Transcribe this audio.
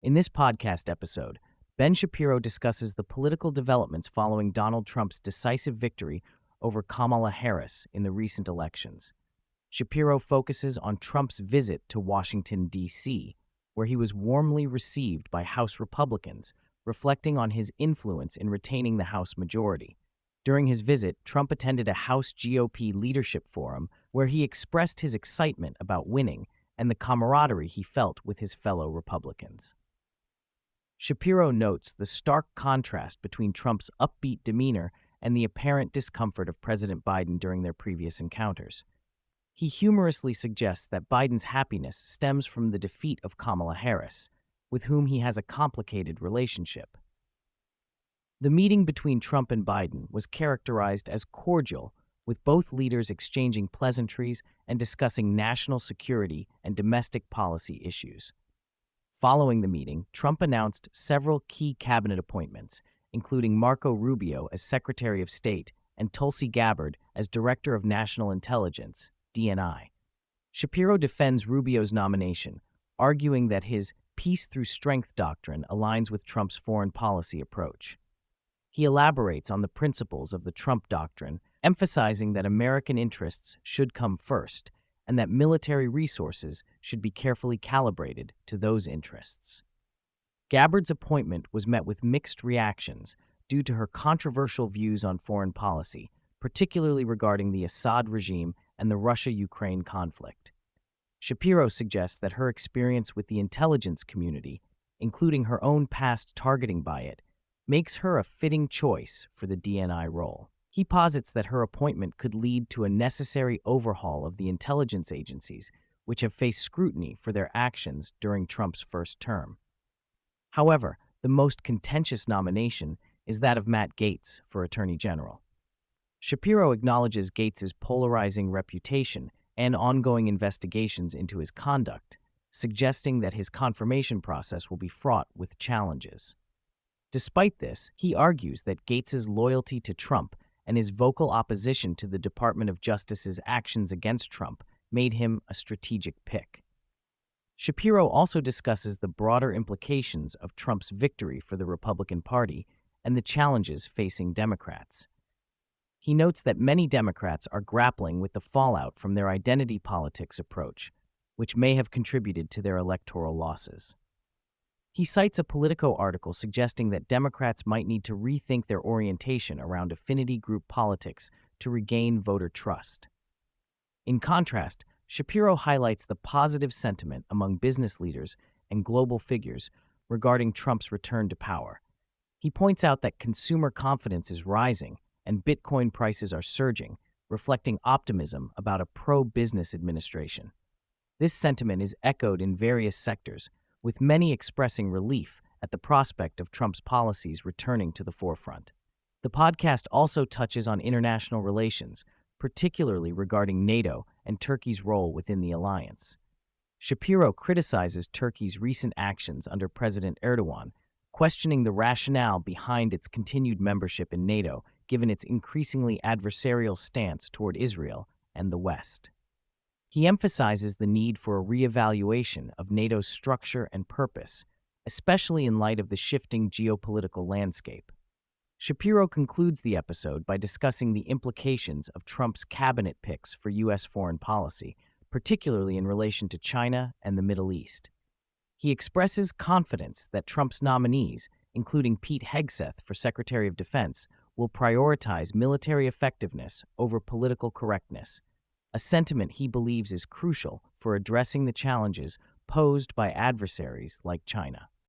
In this podcast episode, Ben Shapiro discusses the political developments following Donald Trump's decisive victory over Kamala Harris in the recent elections. Shapiro focuses on Trump's visit to Washington, D.C., where he was warmly received by House Republicans, reflecting on his influence in retaining the House majority. During his visit, Trump attended a House GOP leadership forum where he expressed his excitement about winning and the camaraderie he felt with his fellow Republicans. Shapiro notes the stark contrast between Trump's upbeat demeanor and the apparent discomfort of President Biden during their previous encounters. He humorously suggests that Biden's happiness stems from the defeat of Kamala Harris, with whom he has a complicated relationship. The meeting between Trump and Biden was characterized as cordial, with both leaders exchanging pleasantries and discussing national security and domestic policy issues. Following the meeting, Trump announced several key cabinet appointments, including Marco Rubio as Secretary of State and Tulsi Gabbard as Director of National Intelligence, DNI. Shapiro defends Rubio's nomination, arguing that his peace through strength doctrine aligns with Trump's foreign policy approach. He elaborates on the principles of the Trump doctrine, emphasizing that American interests should come first and that military resources should be carefully calibrated to those interests. Gabbard's appointment was met with mixed reactions due to her controversial views on foreign policy, particularly regarding the Assad regime and the Russia-Ukraine conflict. Shapiro suggests that her experience with the intelligence community, including her own past targeting by it, makes her a fitting choice for the DNI role. He posits that her appointment could lead to a necessary overhaul of the intelligence agencies, which have faced scrutiny for their actions during Trump's first term. However, the most contentious nomination is that of Matt Gaetz for Attorney General. Shapiro acknowledges Gaetz's polarizing reputation and ongoing investigations into his conduct, suggesting that his confirmation process will be fraught with challenges. Despite this, he argues that Gaetz's loyalty to Trump and his vocal opposition to the Department of Justice's actions against Trump made him a strategic pick. Shapiro also discusses the broader implications of Trump's victory for the Republican Party and the challenges facing Democrats. He notes that many Democrats are grappling with the fallout from their identity politics approach, which may have contributed to their electoral losses. He cites a Politico article suggesting that Democrats might need to rethink their orientation around affinity group politics to regain voter trust. In contrast, Shapiro highlights the positive sentiment among business leaders and global figures regarding Trump's return to power. He points out that consumer confidence is rising and Bitcoin prices are surging, reflecting optimism about a pro-business administration. This sentiment is echoed in various sectors, with many expressing relief at the prospect of Trump's policies returning to the forefront. The podcast also touches on international relations, particularly regarding NATO and Turkey's role within the alliance. Shapiro criticizes Turkey's recent actions under President Erdogan, questioning the rationale behind its continued membership in NATO given its increasingly adversarial stance toward Israel and the West. He emphasizes the need for a reevaluation of NATO's structure and purpose, especially in light of the shifting geopolitical landscape. Shapiro concludes the episode by discussing the implications of Trump's cabinet picks for U.S. foreign policy, particularly in relation to China and the Middle East. He expresses confidence that Trump's nominees, including Pete Hegseth for Secretary of Defense, will prioritize military effectiveness over political correctness, a sentiment he believes is crucial for addressing the challenges posed by adversaries like China.